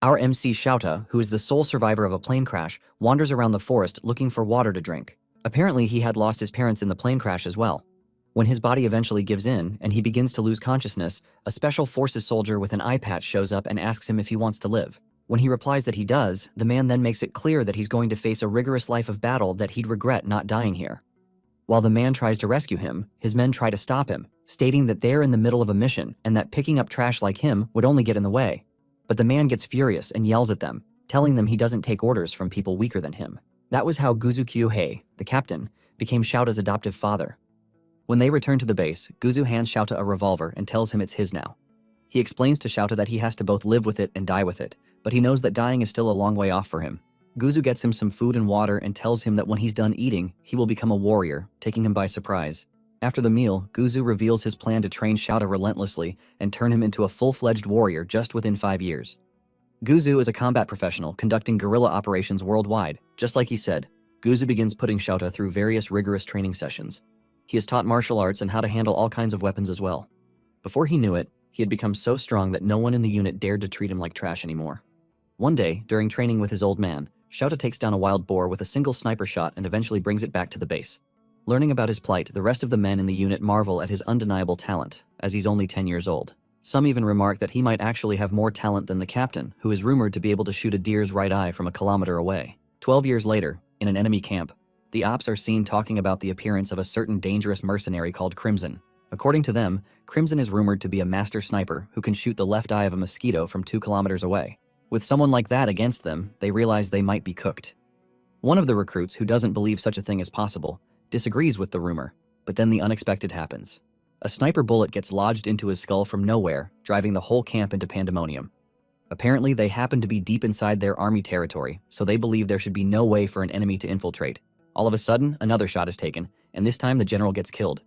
Our MC Shouta, who is the sole survivor of a plane crash, wanders around the forest looking for water to drink. Apparently, he had lost his parents in the plane crash as well. When his body eventually gives in and he begins to lose consciousness, a special forces soldier with an eye patch shows up and asks him if he wants to live. When he replies that he does, the man then makes it clear that he's going to face a rigorous life of battle that he'd regret not dying here. While the man tries to rescue him, his men try to stop him, stating that they're in the middle of a mission and that picking up trash like him would only get in the way. But the man gets furious and yells at them, telling them he doesn't take orders from people weaker than him. That was how Guzu Kyuhei, the captain, became Shouta's adoptive father. When they return to the base, Guzu hands Shouta a revolver and tells him it's his now. He explains to Shouta that he has to both live with it and die with it, but he knows that dying is still a long way off for him. Guzu gets him some food and water and tells him that when he's done eating, he will become a warrior, taking him by surprise. After the meal, Guzu reveals his plan to train Shouta relentlessly and turn him into a full-fledged warrior just within 5 years. Guzu is a combat professional conducting guerrilla operations worldwide. Just like he said, Guzu begins putting Shouta through various rigorous training sessions. He is taught martial arts and how to handle all kinds of weapons as well. Before he knew it, he had become so strong that no one in the unit dared to treat him like trash anymore. One day, during training with his old man, Shouta takes down a wild boar with a single sniper shot and eventually brings it back to the base. Learning about his plight, the rest of the men in the unit marvel at his undeniable talent, as he's only 10 years old. Some even remark that he might actually have more talent than the captain, who is rumored to be able to shoot a deer's right eye from a kilometer away. 12 years later, in an enemy camp, the ops are seen talking about the appearance of a certain dangerous mercenary called Crimson. According to them, Crimson is rumored to be a master sniper who can shoot the left eye of a mosquito from 2 kilometers away. With someone like that against them, they realize they might be cooked. One of the recruits, who doesn't believe such a thing is possible, disagrees with the rumor, but then the unexpected happens. A sniper bullet gets lodged into his skull from nowhere, driving the whole camp into pandemonium. Apparently, they happen to be deep inside their army territory, so they believe there should be no way for an enemy to infiltrate. All of a sudden, another shot is taken, and this time the general gets killed.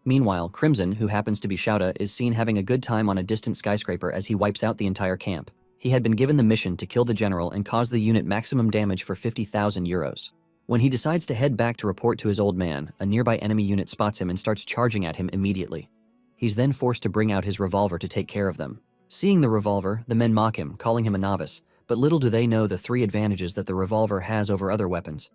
Meanwhile, Crimson, who happens to be Shouta, is seen having a good time on a distant skyscraper as he wipes out the entire camp. He had been given the mission to kill the general and cause the unit maximum damage for 50,000 euros. When he decides to head back to report to his old man, a nearby enemy unit spots him and starts charging at him immediately. He's then forced to bring out his revolver to take care of them. Seeing the revolver, the men mock him, calling him a novice, but little do they know the 3 advantages that the revolver has over other weapons.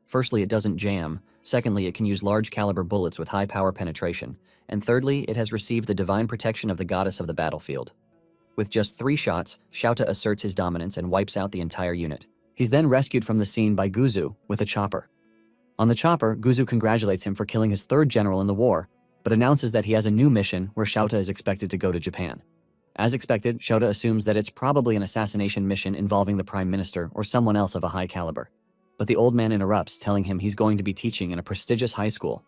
Firstly, it doesn't jam. Secondly, it can use large caliber bullets with high power penetration. And thirdly, it has received the divine protection of the goddess of the battlefield. With just 3 shots, Shouta asserts his dominance and wipes out the entire unit. He's then rescued from the scene by Guzu with a chopper. On the chopper, Guzu congratulates him for killing his 3rd general in the war, but announces that he has a new mission where Shouta is expected to go to Japan. As expected, Shouta assumes that it's probably an assassination mission involving the prime minister or someone else of a high caliber. But the old man interrupts, telling him he's going to be teaching in a prestigious high school.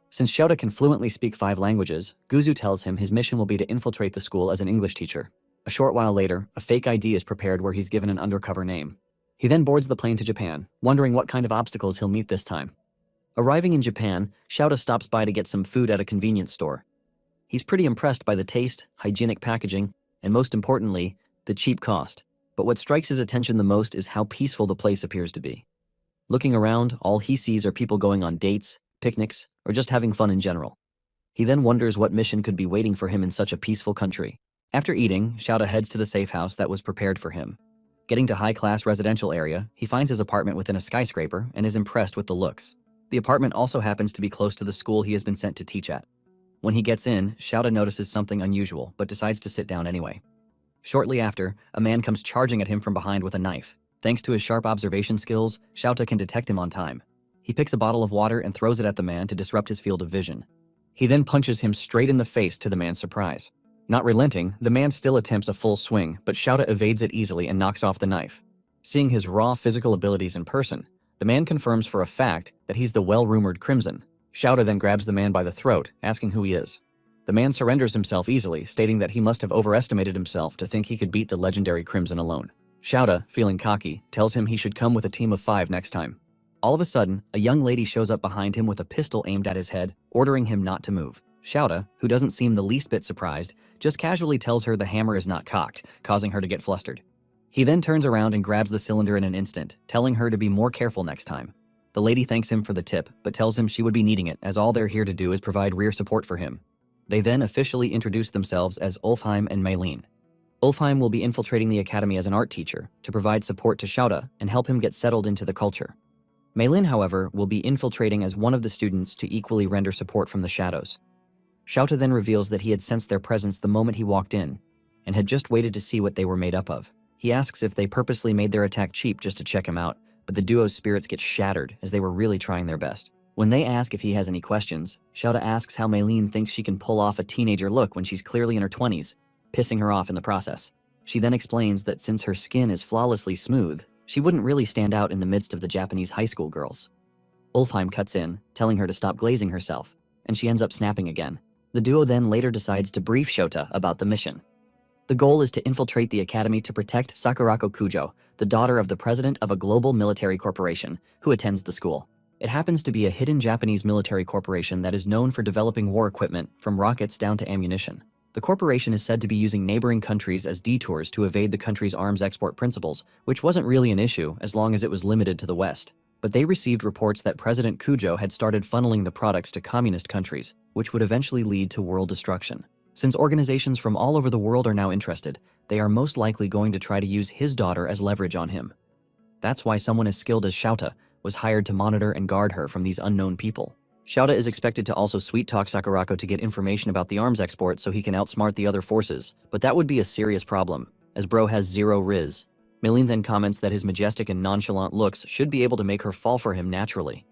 Since Shouta can fluently speak 5 languages, Guzu tells him his mission will be to infiltrate the school as an English teacher. A short while later, a fake ID is prepared where he's given an undercover name. He then boards the plane to Japan, wondering what kind of obstacles he'll meet this time. Arriving in Japan, Shouta stops by to get some food at a convenience store. He's pretty impressed by the taste, hygienic packaging, and most importantly, the cheap cost. But what strikes his attention the most is how peaceful the place appears to be. Looking around, all he sees are people going on dates, picnics, or just having fun in general. He then wonders what mission could be waiting for him in such a peaceful country. After eating, Shouta heads to the safe house that was prepared for him. Getting to high-class residential area, he finds his apartment within a skyscraper and is impressed with the looks. The apartment also happens to be close to the school he has been sent to teach at. When he gets in, Shouta notices something unusual, but decides to sit down anyway. Shortly after, a man comes charging at him from behind with a knife. Thanks to his sharp observation skills, Shouta can detect him on time. He picks a bottle of water and throws it at the man to disrupt his field of vision. He then punches him straight in the face to the man's surprise. Not relenting, the man still attempts a full swing, but Shouta evades it easily and knocks off the knife. Seeing his raw physical abilities in person, the man confirms for a fact that he's the well-rumored Crimson. Shouta then grabs the man by the throat, asking who he is. The man surrenders himself easily, stating that he must have overestimated himself to think he could beat the legendary Crimson alone. Shouta, feeling cocky, tells him he should come with a team of 5 next time. All of a sudden, a young lady shows up behind him with a pistol aimed at his head, ordering him not to move. Shouta, who doesn't seem the least bit surprised, just casually tells her the hammer is not cocked, causing her to get flustered. He then turns around and grabs the cylinder in an instant, telling her to be more careful next time. The lady thanks him for the tip, but tells him she would be needing it as all they're here to do is provide rear support for him. They then officially introduce themselves as Ulfheim and Maylene. Ulfheim will be infiltrating the academy as an art teacher to provide support to Shouta and help him get settled into the culture. Meilin, however, will be infiltrating as one of the students to equally render support from the shadows. Shouta then reveals that he had sensed their presence the moment he walked in and had just waited to see what they were made up of. He asks if they purposely made their attack cheap just to check him out, but the duo's spirits get shattered as they were really trying their best. When they ask if he has any questions, Shouta asks how Meilin thinks she can pull off a teenager look when she's clearly in her 20s, pissing her off in the process. She then explains that since her skin is flawlessly smooth, she wouldn't really stand out in the midst of the Japanese high school girls. Ulfheim cuts in, telling her to stop glazing herself, and she ends up snapping again. The duo then later decides to brief Shouta about the mission. The goal is to infiltrate the academy to protect Sakurako Kujo, the daughter of the president of a global military corporation, who attends the school. It happens to be a hidden Japanese military corporation that is known for developing war equipment, from rockets down to ammunition. The corporation is said to be using neighboring countries as detours to evade the country's arms export principles, which wasn't really an issue as long as it was limited to the West. But they received reports that President Kujo had started funneling the products to communist countries, which would eventually lead to world destruction. Since organizations from all over the world are now interested, they are most likely going to try to use his daughter as leverage on him. That's why someone as skilled as Shouta was hired to monitor and guard her from these unknown people. Shouta is expected to also sweet-talk Sakurako to get information about the arms export so he can outsmart the other forces, but that would be a serious problem, as bro has zero riz. Meilin then comments that his majestic and nonchalant looks should be able to make her fall for him naturally.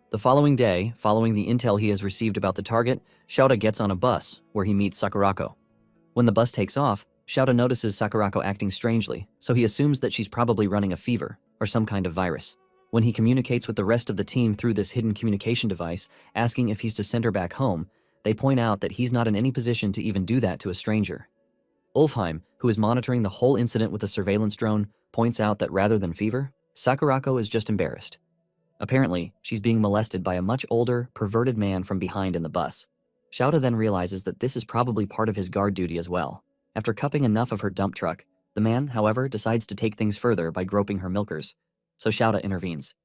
The following day, following the intel he has received about the target, Shouta gets on a bus, where he meets Sakurako. When the bus takes off, Shouta notices Sakurako acting strangely, so he assumes that she's probably running a fever, or some kind of virus. When he communicates with the rest of the team through this hidden communication device, asking if he's to send her back home, they point out that he's not in any position to even do that to a stranger. Ulfheim, who is monitoring the whole incident with a surveillance drone, points out that rather than fever, Sakurako is just embarrassed. Apparently, she's being molested by a much older, perverted man from behind in the bus. Shouta then realizes that this is probably part of his guard duty as well. After cupping enough of her dump truck, the man, however, decides to take things further by groping her milkers. So Shouta intervenes.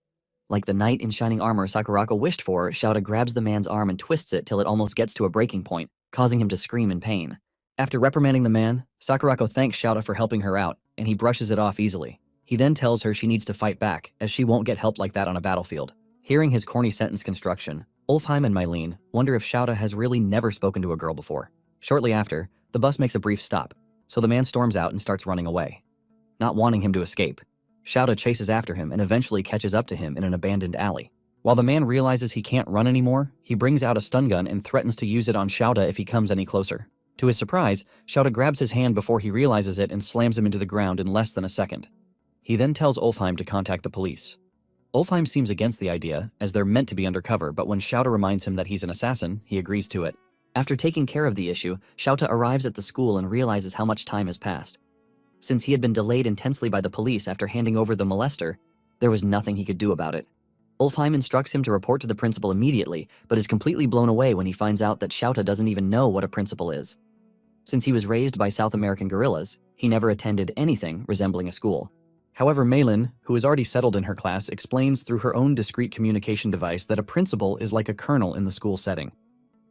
Like the knight in shining armor Sakurako wished for, Shouta grabs the man's arm and twists it till it almost gets to a breaking point, causing him to scream in pain. After reprimanding the man, Sakurako thanks Shouta for helping her out, and he brushes it off easily. He then tells her she needs to fight back, as she won't get help like that on a battlefield. Hearing his corny sentence construction, Ulfheim and Meilin wonder if Shouta has really never spoken to a girl before. Shortly after, the bus makes a brief stop, so the man storms out and starts running away. Not wanting him to escape, Shouta chases after him and eventually catches up to him in an abandoned alley. While the man realizes he can't run anymore, he brings out a stun gun and threatens to use it on Shouta if he comes any closer. To his surprise, Shouta grabs his hand before he realizes it and slams him into the ground in less than a second. He then tells Ulfheim to contact the police. Ulfheim seems against the idea, as they're meant to be undercover, but when Shouta reminds him that he's an assassin, he agrees to it. After taking care of the issue, Shouta arrives at the school and realizes how much time has passed. Since he had been delayed intensely by the police after handing over the molester, there was nothing he could do about it. Ulfheim instructs him to report to the principal immediately, but is completely blown away when he finds out that Shouta doesn't even know what a principal is. Since he was raised by South American guerrillas, he never attended anything resembling a school. However, Meilin, who is already settled in her class, explains through her own discrete communication device that a principal is like a colonel in the school setting.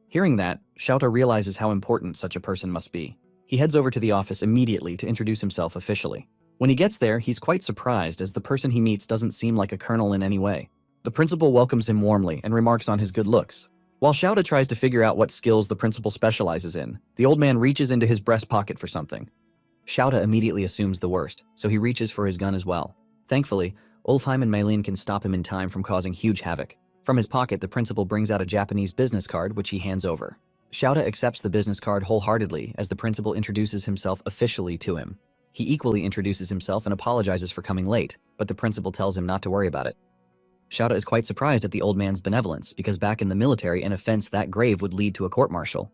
Hearing that, Shouta realizes how important such a person must be. He heads over to the office immediately to introduce himself officially. When he gets there, he's quite surprised as the person he meets doesn't seem like a colonel in any way. The principal welcomes him warmly and remarks on his good looks. While Shouta tries to figure out what skills the principal specializes in, the old man reaches into his breast pocket for something. Shouta immediately assumes the worst, so he reaches for his gun as well. Thankfully, Ulfheim and Meilin can stop him in time from causing huge havoc. From his pocket, the principal brings out a Japanese business card, which he hands over. Shouta accepts the business card wholeheartedly as the principal introduces himself officially to him. He equally introduces himself and apologizes for coming late, but the principal tells him not to worry about it. Shouta is quite surprised at the old man's benevolence because back in the military, an offense that grave would lead to a court-martial.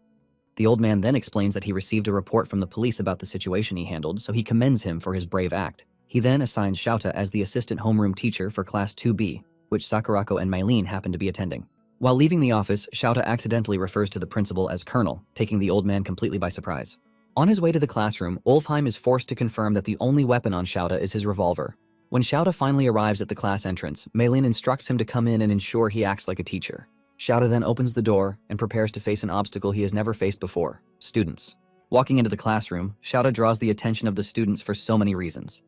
The old man then explains that he received a report from the police about the situation he handled, so he commends him for his brave act. He then assigns Shouta as the assistant homeroom teacher for Class 2B, which Sakurako and Meilin happen to be attending. While leaving the office, Shouta accidentally refers to the principal as Colonel, taking the old man completely by surprise. On his way to the classroom, Ulfheim is forced to confirm that the only weapon on Shouta is his revolver. When Shouta finally arrives at the class entrance, Meilin instructs him to come in and ensure he acts like a teacher. Shouta then opens the door and prepares to face an obstacle he has never faced before: students. Walking into the classroom, Xiaoda draws the attention of the students for so many reasons.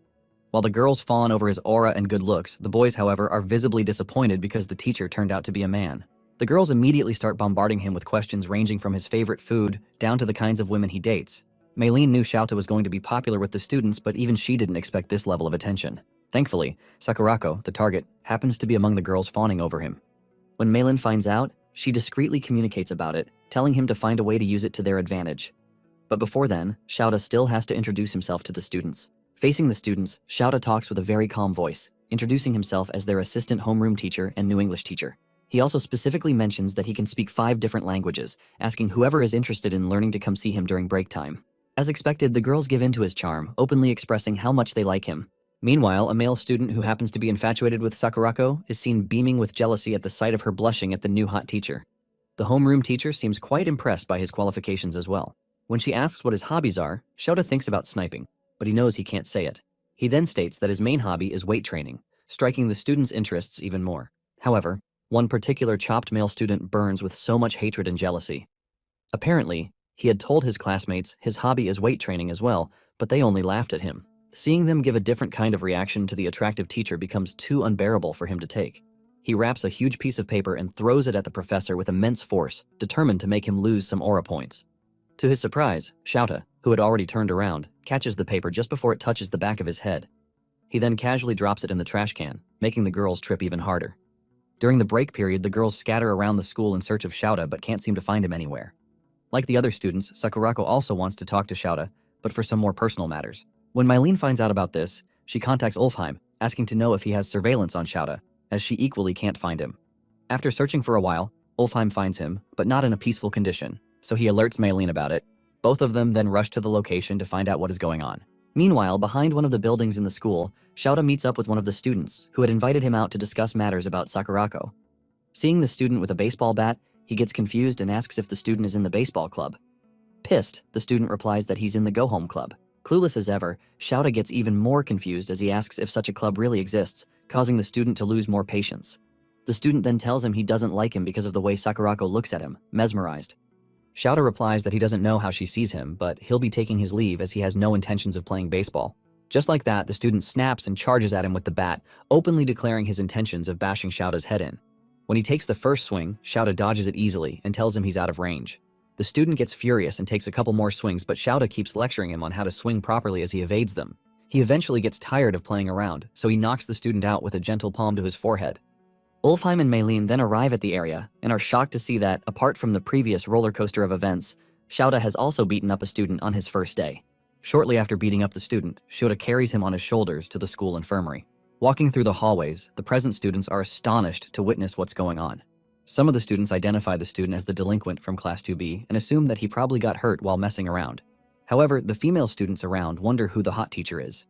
While the girls fawn over his aura and good looks, the boys, however, are visibly disappointed because the teacher turned out to be a man. The girls immediately start bombarding him with questions ranging from his favorite food down to the kinds of women he dates. Maylene knew Xiaoda was going to be popular with the students, but even she didn't expect this level of attention. Thankfully, Sakurako, the target, happens to be among the girls fawning over him. When Maylin finds out, she discreetly communicates about it, telling him to find a way to use it to their advantage. But before then, Xiaoda still has to introduce himself to the students. Facing the students, Xiaoda talks with a very calm voice, introducing himself as their assistant homeroom teacher and new English teacher. He also specifically mentions that he can speak 5 different languages, asking whoever is interested in learning to come see him during break time. As expected, the girls give in to his charm, openly expressing how much they like him. Meanwhile, a male student who happens to be infatuated with Sakurako is seen beaming with jealousy at the sight of her blushing at the new hot teacher. The homeroom teacher seems quite impressed by his qualifications as well. When she asks what his hobbies are, Xiaoda thinks about sniping, but he knows he can't say it. He then states that his main hobby is weight training, striking the students' interests even more. However, one particular chopped male student burns with so much hatred and jealousy. Apparently, he had told his classmates his hobby is weight training as well, but they only laughed at him. Seeing them give a different kind of reaction to the attractive teacher becomes too unbearable for him to take. He wraps a huge piece of paper and throws it at the professor with immense force, determined to make him lose some aura points. To his surprise, Xiaoda, who had already turned around, catches the paper just before it touches the back of his head. He then casually drops it in the trash can, making the girls trip even harder. During the break period, the girls scatter around the school in search of Xiaoda but can't seem to find him anywhere. Like the other students, Sakurako also wants to talk to Xiaoda, but for some more personal matters. When Mylene finds out about this, she contacts Ulfheim, asking to know if he has surveillance on Xiaoda, as she equally can't find him. After searching for a while, Ulfheim finds him, but not in a peaceful condition, so he alerts Mylene about it. Both of them then rush to the location to find out what is going on. Meanwhile, behind one of the buildings in the school, Xiaoda meets up with one of the students, who had invited him out to discuss matters about Sakurako. Seeing the student with a baseball bat, he gets confused and asks if the student is in the baseball club. Pissed, the student replies that he's in the go-home club. Clueless as ever, Xiaoda gets even more confused as he asks if such a club really exists, causing the student to lose more patience. The student then tells him he doesn't like him because of the way Sakurako looks at him, mesmerized. Xiaoda replies that he doesn't know how she sees him, but he'll be taking his leave as he has no intentions of playing baseball. Just like that, the student snaps and charges at him with the bat, openly declaring his intentions of bashing Xiaoda's head in. When he takes the first swing, Xiaoda dodges it easily and tells him he's out of range. The student gets furious and takes a couple more swings, but Xiaoda keeps lecturing him on how to swing properly as he evades them. He eventually gets tired of playing around, so he knocks the student out with a gentle palm to his forehead. Ulfheim and Maylene then arrive at the area and are shocked to see that, apart from the previous roller coaster of events, Xiaoda has also beaten up a student on his first day. Shortly after beating up the student, Xiaoda carries him on his shoulders to the school infirmary. Walking through the hallways, the present students are astonished to witness what's going on. Some of the students identify the student as the delinquent from Class 2B and assume that he probably got hurt while messing around. However, the female students around wonder who the hot teacher is.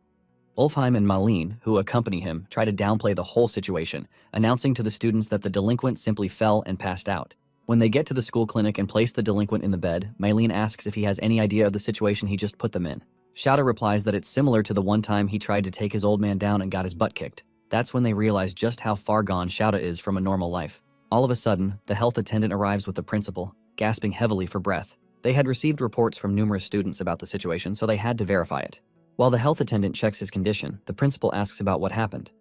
Ulfheim and Malene, who accompany him, try to downplay the whole situation, announcing to the students that the delinquent simply fell and passed out. When they get to the school clinic and place the delinquent in the bed, Mylene asks if he has any idea of the situation he just put them in. Xiaoda replies that it's similar to the one time he tried to take his old man down and got his butt kicked. That's when they realize just how far gone Xiaoda is from a normal life. All of a sudden, the health attendant arrives with the principal, gasping heavily for breath. They had received reports from numerous students about the situation, so they had to verify it. While the health attendant checks his condition, the principal asks about what happened.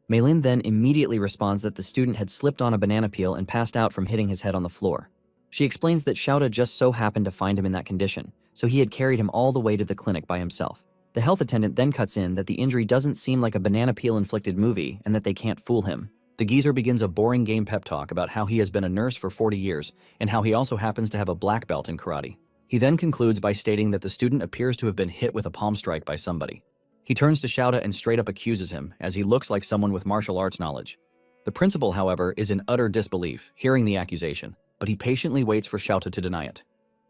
Maylin then immediately responds that the student had slipped on a banana peel and passed out from hitting his head on the floor. She explains that Xiaoda just so happened to find him in that condition, so he had carried him all the way to the clinic by himself. The health attendant then cuts in that the injury doesn't seem like a banana peel inflicted movie and that they can't fool him. The geezer begins a boring game pep talk about how he has been a nurse for 40 years and how he also happens to have a black belt in karate. He then concludes by stating that the student appears to have been hit with a palm strike by somebody. He turns to Xiaoda and straight up accuses him, as he looks like someone with martial arts knowledge. The principal, however, is in utter disbelief, hearing the accusation, but he patiently waits for Xiaoda to deny it.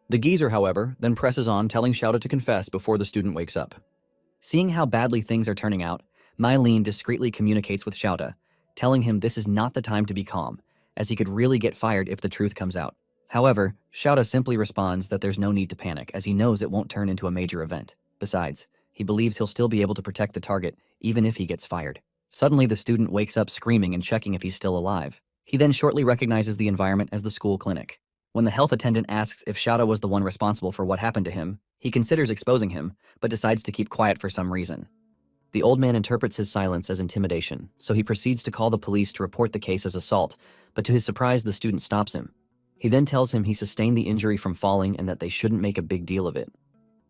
The geezer, however, then presses on, telling Xiaoda to confess before the student wakes up. Seeing how badly things are turning out, Mylene discreetly communicates with Xiaoda, telling him this is not the time to be calm, as he could really get fired if the truth comes out. However, Xiaoda simply responds that there's no need to panic, as he knows it won't turn into a major event. Besides, he believes he'll still be able to protect the target, even if he gets fired. Suddenly, the student wakes up screaming and checking if he's still alive. He then shortly recognizes the environment as the school clinic. When the health attendant asks if Xiaoda was the one responsible for what happened to him, He considers exposing him, but decides to keep quiet for some reason. The old man interprets his silence as intimidation, so he proceeds to call the police to report the case as assault, but to his surprise, the student stops him. He then tells him he sustained the injury from falling and that they shouldn't make a big deal of it.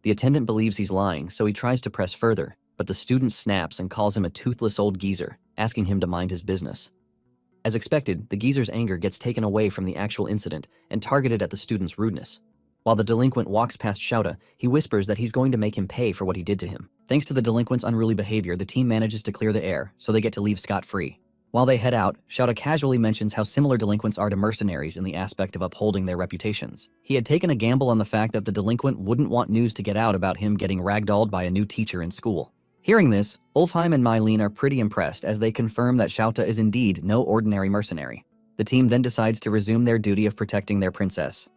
The attendant believes he's lying, so he tries to press further, but the student snaps and calls him a toothless old geezer, asking him to mind his business. As expected, the geezer's anger gets taken away from the actual incident and targeted at the student's rudeness. While the delinquent walks past Shouta, he whispers that he's going to make him pay for what he did to him. Thanks to the delinquent's unruly behavior, the team manages to clear the air, so they get to leave scot-free. While they head out, Shouta casually mentions how similar delinquents are to mercenaries in the aspect of upholding their reputations. He had taken a gamble on the fact that the delinquent wouldn't want news to get out about him getting ragdolled by a new teacher in school. Hearing this, Ulfheim and Mylene are pretty impressed as they confirm that Shouta is indeed no ordinary mercenary. The team then decides to resume their duty of protecting their princess.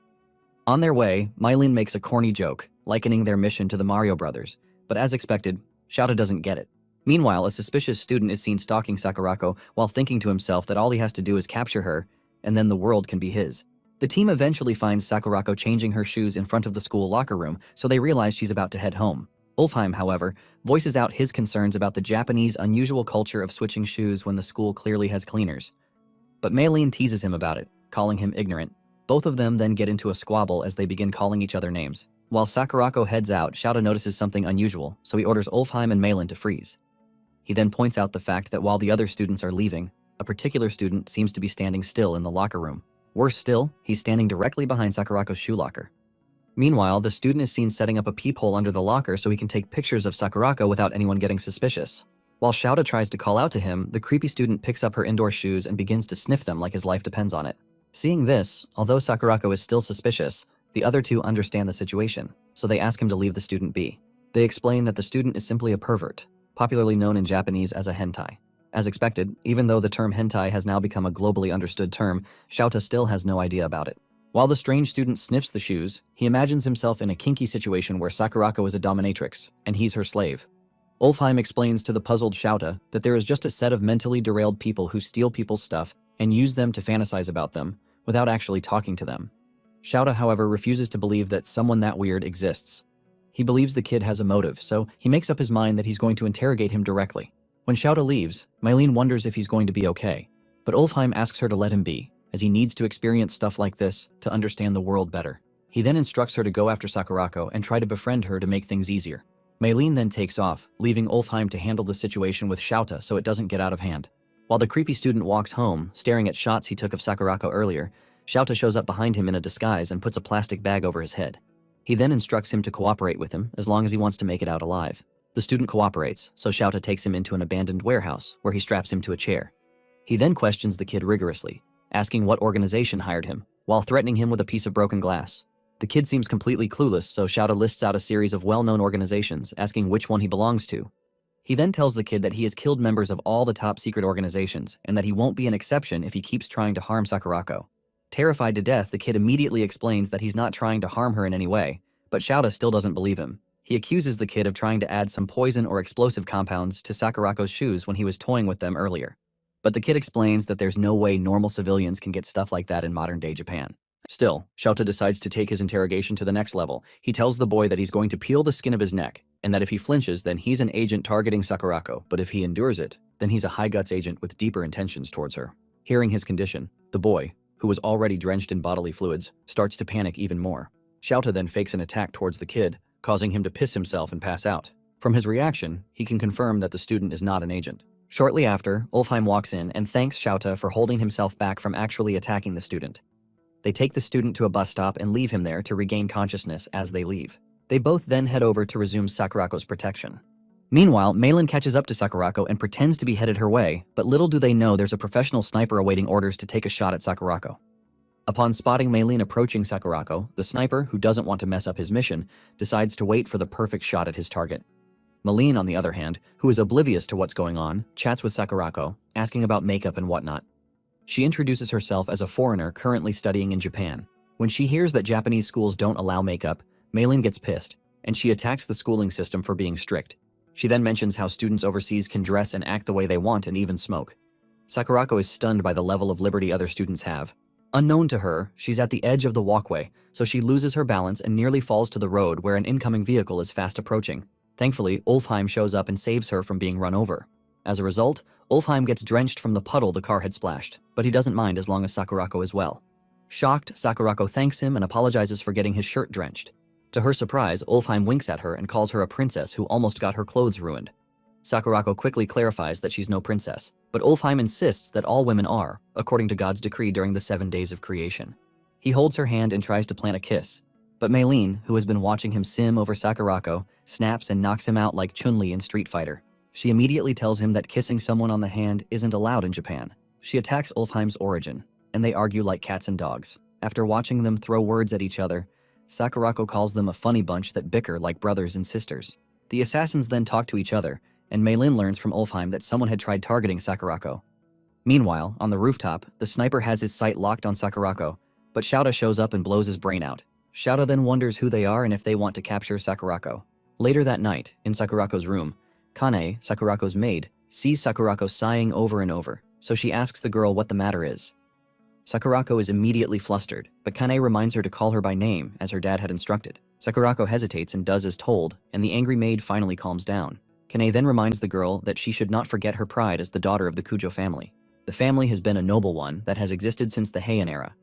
On their way, Mylene makes a corny joke, likening their mission to the Mario Brothers, but as expected, Shouta doesn't get it. Meanwhile, a suspicious student is seen stalking Sakurako while thinking to himself that all he has to do is capture her, and then the world can be his. The team eventually finds Sakurako changing her shoes in front of the school locker room, so they realize she's about to head home. Ulfheim, however, voices out his concerns about the Japanese unusual culture of switching shoes when the school clearly has cleaners. But Mylene teases him about it, calling him ignorant. Both of them then get into a squabble as they begin calling each other names. While Sakurako heads out, Shouta notices something unusual, so he orders Ulfheim and Mylene to freeze. He then points out the fact that while the other students are leaving, a particular student seems to be standing still in the locker room. Worse still, he's standing directly behind Sakurako's shoe locker. Meanwhile, the student is seen setting up a peephole under the locker so he can take pictures of Sakurako without anyone getting suspicious. While Shouta tries to call out to him, the creepy student picks up her indoor shoes and begins to sniff them like his life depends on it. Seeing this, although Sakurako is still suspicious, the other two understand the situation, so they ask him to leave the student be. They explain that the student is simply a pervert, popularly known in Japanese as a hentai. As expected, even though the term hentai has now become a globally understood term, Shouta still has no idea about it. While the strange student sniffs the shoes, he imagines himself in a kinky situation where Sakurako is a dominatrix, and he's her slave. Ulfheim explains to the puzzled Shouta that there is just a set of mentally derailed people who steal people's stuff and use them to fantasize about them, without actually talking to them. Shouta, however, refuses to believe that someone that weird exists. He believes the kid has a motive, so he makes up his mind that he's going to interrogate him directly. When Shouta leaves, Mylene wonders if he's going to be okay, but Ulfheim asks her to let him be, as he needs to experience stuff like this to understand the world better. He then instructs her to go after Sakurako and try to befriend her to make things easier. Mylene then takes off, leaving Ulfheim to handle the situation with Shouta so it doesn't get out of hand. While the creepy student walks home, staring at shots he took of Sakurako earlier, Shouta shows up behind him in a disguise and puts a plastic bag over his head. He then instructs him to cooperate with him as long as he wants to make it out alive. The student cooperates, so Shouta takes him into an abandoned warehouse where he straps him to a chair. He then questions the kid rigorously, asking what organization hired him, while threatening him with a piece of broken glass. The kid seems completely clueless, so Shouta lists out a series of well-known organizations, asking which one he belongs to. He then tells the kid that he has killed members of all the top-secret organizations, and that he won't be an exception if he keeps trying to harm Sakurako. Terrified to death, the kid immediately explains that he's not trying to harm her in any way, but Shouta still doesn't believe him. He accuses the kid of trying to add some poison or explosive compounds to Sakurako's shoes when he was toying with them earlier. But the kid explains that there's no way normal civilians can get stuff like that in modern-day Japan. Still, Shouta decides to take his interrogation to the next level. He tells the boy that he's going to peel the skin of his neck, and that if he flinches, then he's an agent targeting Sakurako, but if he endures it, then he's a high-guts agent with deeper intentions towards her. Hearing his condition, the boy, who was already drenched in bodily fluids, starts to panic even more. Shouta then fakes an attack towards the kid, causing him to piss himself and pass out. From his reaction, he can confirm that the student is not an agent. Shortly after, Ulfheim walks in and thanks Shouta for holding himself back from actually attacking the student. They take the student to a bus stop and leave him there to regain consciousness as they leave. They both then head over to resume Sakurako's protection. Meanwhile, Mylene catches up to Sakurako and pretends to be headed her way, but little do they know there's a professional sniper awaiting orders to take a shot at Sakurako. Upon spotting Mylene approaching Sakurako, the sniper, who doesn't want to mess up his mission, decides to wait for the perfect shot at his target. Mylene, on the other hand, who is oblivious to what's going on, chats with Sakurako, asking about makeup and whatnot. She introduces herself as a foreigner currently studying in Japan. When she hears that Japanese schools don't allow makeup, Mylene gets pissed, and she attacks the schooling system for being strict. She then mentions how students overseas can dress and act the way they want and even smoke. Sakurako is stunned by the level of liberty other students have. Unknown to her, she's at the edge of the walkway, so she loses her balance and nearly falls to the road where an incoming vehicle is fast approaching. Thankfully, Ulfheim shows up and saves her from being run over. As a result, Ulfheim gets drenched from the puddle the car had splashed, but he doesn't mind as long as Sakurako is well. Shocked, Sakurako thanks him and apologizes for getting his shirt drenched. To her surprise, Ulfheim winks at her and calls her a princess who almost got her clothes ruined. Sakurako quickly clarifies that she's no princess, but Ulfheim insists that all women are, according to God's decree during the 7 days of creation. He holds her hand and tries to plant a kiss, but Maylene, who has been watching him sim over Sakurako, snaps and knocks him out like Chun-Li in Street Fighter. She immediately tells him that kissing someone on the hand isn't allowed in Japan. She attacks Ulfheim's origin, and they argue like cats and dogs. After watching them throw words at each other, Sakurako calls them a funny bunch that bicker like brothers and sisters. The assassins then talk to each other, and Maylin learns from Ulfheim that someone had tried targeting Sakurako. Meanwhile, on the rooftop, the sniper has his sight locked on Sakurako, but Shouta shows up and blows his brain out. Shouta then wonders who they are and if they want to capture Sakurako. Later that night, in Sakurako's room, Kane, Sakurako's maid, sees Sakurako sighing over and over, so she asks the girl what the matter is. Sakurako is immediately flustered, but Kane reminds her to call her by name as her dad had instructed. Sakurako hesitates and does as told, and the angry maid finally calms down. Kane then reminds the girl that she should not forget her pride as the daughter of the Kujo family. The family has been a noble one that has existed since the Heian era.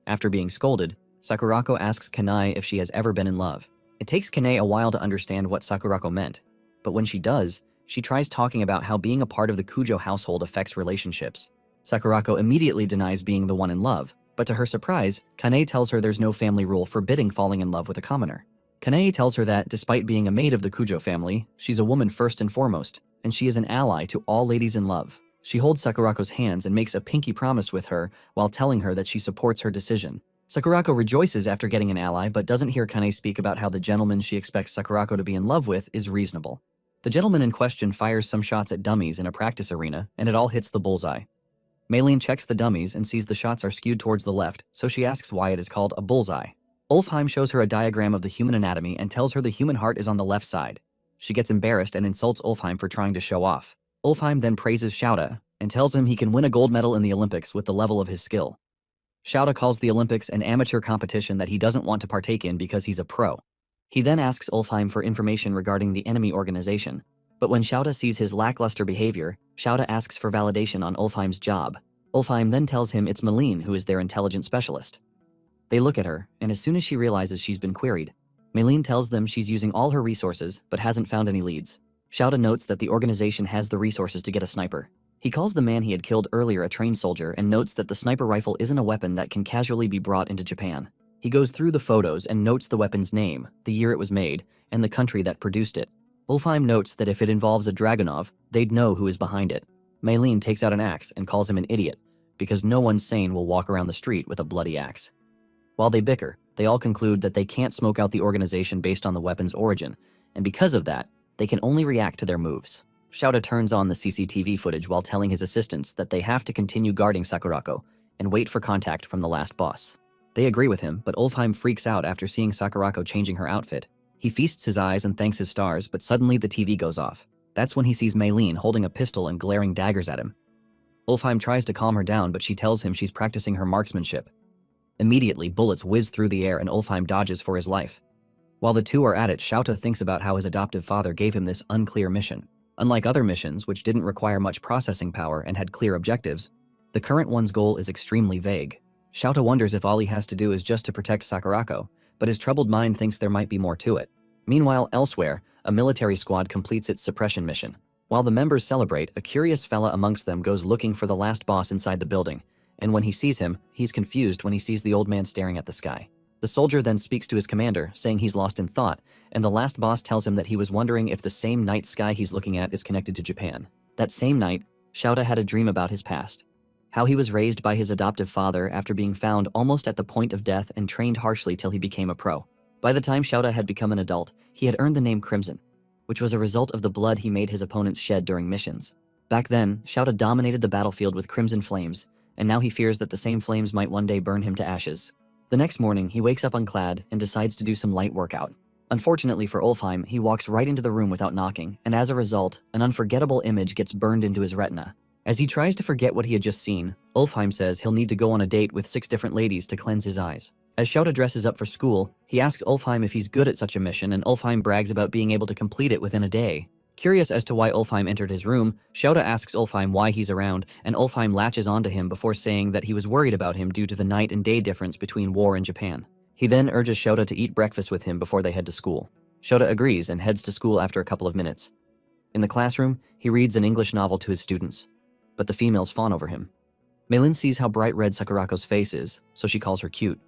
After being scolded, Sakurako asks Kanae if she has ever been in love. It takes Kanae a while to understand what Sakurako meant, but when she does, she tries talking about how being a part of the Kujo household affects relationships. Sakurako immediately denies being the one in love, but to her surprise, Kanae tells her there's no family rule forbidding falling in love with a commoner. Kanae tells her that, despite being a maid of the Kujo family, she's a woman first and foremost, and she is an ally to all ladies in love. She holds Sakurako's hands and makes a pinky promise with her while telling her that she supports her decision. Sakurako rejoices after getting an ally, but doesn't hear Kanae speak about how the gentleman she expects Sakurako to be in love with is reasonable. The gentleman in question fires some shots at dummies in a practice arena, and it all hits the bullseye. Maylene checks the dummies and sees the shots are skewed towards the left, so she asks why it is called a bullseye. Ulfheim shows her a diagram of the human anatomy and tells her the human heart is on the left side. She gets embarrassed and insults Ulfheim for trying to show off. Ulfheim then praises Shouta and tells him he can win a gold medal in the Olympics with the level of his skill. Shouta calls the Olympics an amateur competition that he doesn't want to partake in because he's a pro. He then asks Ulfheim for information regarding the enemy organization, but when Shouta sees his lackluster behavior, Shouta asks for validation on Ulfheim's job. Ulfheim then tells him it's Maylene who is their intelligence specialist. They look at her, and as soon as she realizes she's been queried, Maylene tells them she's using all her resources but hasn't found any leads. Shouta notes that the organization has the resources to get a sniper. He calls the man he had killed earlier a trained soldier and notes that the sniper rifle isn't a weapon that can casually be brought into Japan. He goes through the photos and notes the weapon's name, the year it was made, and the country that produced it. Ulfheim notes that if it involves a Dragunov, they'd know who is behind it. Maylene takes out an axe and calls him an idiot, because no one sane will walk around the street with a bloody axe. While they bicker, they all conclude that they can't smoke out the organization based on the weapon's origin, and because of that, they can only react to their moves. Shouta turns on the CCTV footage while telling his assistants that they have to continue guarding Sakurako and wait for contact from the last boss. They agree with him, but Ulfheim freaks out after seeing Sakurako changing her outfit. He feasts his eyes and thanks his stars, but suddenly the TV goes off. That's when he sees Maylene holding a pistol and glaring daggers at him. Ulfheim tries to calm her down, but she tells him she's practicing her marksmanship. Immediately, bullets whiz through the air and Ulfheim dodges for his life. While the two are at it, Shouta thinks about how his adoptive father gave him this unclear mission. Unlike other missions, which didn't require much processing power and had clear objectives, the current one's goal is extremely vague. Shouta wonders if all he has to do is just to protect Sakurako, but his troubled mind thinks there might be more to it. Meanwhile, elsewhere, a military squad completes its suppression mission. While the members celebrate, a curious fella amongst them goes looking for the last boss inside the building, and when he sees him, he's confused when he sees the old man staring at the sky. The soldier then speaks to his commander, saying he's lost in thought, and the last boss tells him that he was wondering if the same night sky he's looking at is connected to Japan. That same night, Shouta had a dream about his past. How he was raised by his adoptive father after being found almost at the point of death and trained harshly till he became a pro. By the time Shouta had become an adult, he had earned the name Crimson, which was a result of the blood he made his opponents shed during missions. Back then, Shouta dominated the battlefield with crimson flames, and now he fears that the same flames might one day burn him to ashes. The next morning, he wakes up unclad and decides to do some light workout. Unfortunately for Ulfheim, he walks right into the room without knocking, and as a result, an unforgettable image gets burned into his retina. As he tries to forget what he had just seen, Ulfheim says he'll need to go on a date with 6 different ladies to cleanse his eyes. As Shouta dresses up for school, he asks Ulfheim if he's good at such a mission, and Ulfheim brags about being able to complete it within a day. Curious as to why Ulfheim entered his room, Shouta asks Ulfheim why he's around, and Ulfheim latches onto him before saying that he was worried about him due to the night and day difference between war and Japan. He then urges Shouta to eat breakfast with him before they head to school. Shouta agrees and heads to school after a couple of minutes. In the classroom, he reads an English novel to his students, but the females fawn over him. Meilin sees how bright red Sakurako's face is, so she calls her cute.